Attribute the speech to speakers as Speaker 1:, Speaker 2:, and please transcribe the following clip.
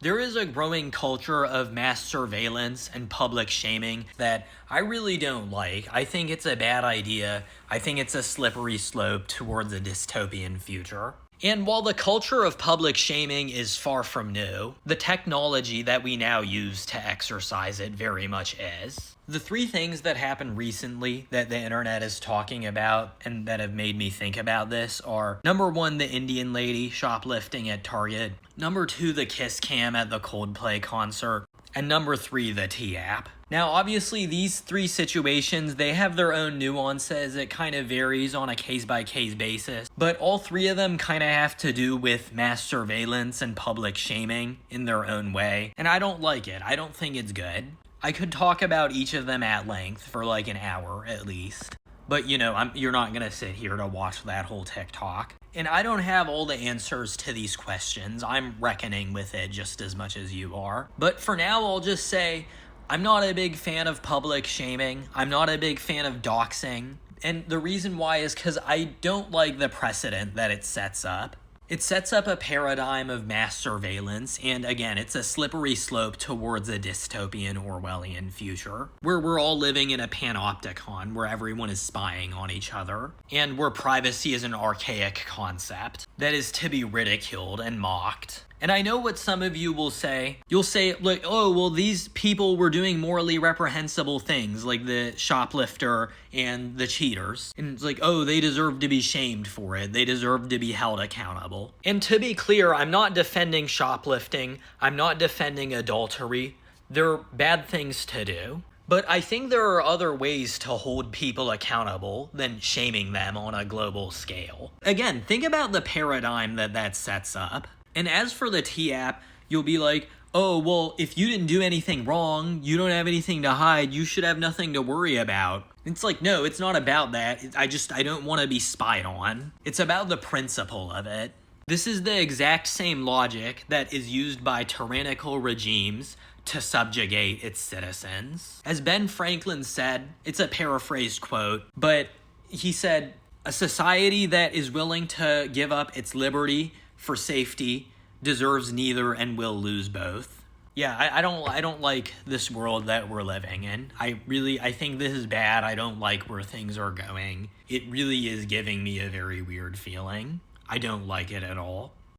Speaker 1: There is a growing culture of mass surveillance and public shaming that I really don't like. I think it's a bad idea. I think it's a slippery slope towards a dystopian future. And while the culture of public shaming is far from new, the technology that we now use to exercise it very much is. The three things that happened recently that the internet is talking about and that have made me think about this are number one, the Indian lady shoplifting at Target, number two, the kiss cam at the Coldplay concert, and number three, the T-app. Now, obviously, these three situations, they have their own nuances. It kind of varies on a case-by-case basis. But all three of them kind of have to do with mass surveillance and public shaming in their own way. And I don't like it. I don't think it's good. I could talk about each of them at length for like an hour at least. But, you're not going to sit here to watch that whole TikTok. And I don't have all the answers to these questions. I'm reckoning with it just as much as you are. But for now, I'll just say I'm not a big fan of public shaming. I'm not a big fan of doxing. And the reason why is because I don't like the precedent that it sets up. It sets up a paradigm of mass surveillance, and again, it's a slippery slope towards a dystopian Orwellian future, where we're all living in a panopticon, where everyone is spying on each other, and where privacy is an archaic concept that is to be ridiculed and mocked. And I know what some of you will say. You'll say, like, oh, well, these people were doing morally reprehensible things, like the shoplifter and the cheaters. And it's like, oh, they deserve to be shamed for it. They deserve to be held accountable. And to be clear, I'm not defending shoplifting. I'm not defending adultery. They're bad things to do. But I think there are other ways to hold people accountable than shaming them on a global scale. Again, think about the paradigm that sets up. And as for the T-app, you'll be like, oh, well, if you didn't do anything wrong, you don't have anything to hide, you should have nothing to worry about. It's like, no, it's not about that. I don't want to be spied on. It's about the principle of it. This is the exact same logic that is used by tyrannical regimes to subjugate its citizens. As Ben Franklin said, it's a paraphrased quote, but he said, a society that is willing to give up its liberty for safety deserves neither and will lose both. Yeah, I don't like this world that we're living in. I think this is bad. I don't like where things are going. It really is giving me a very weird feeling. I don't like it at all.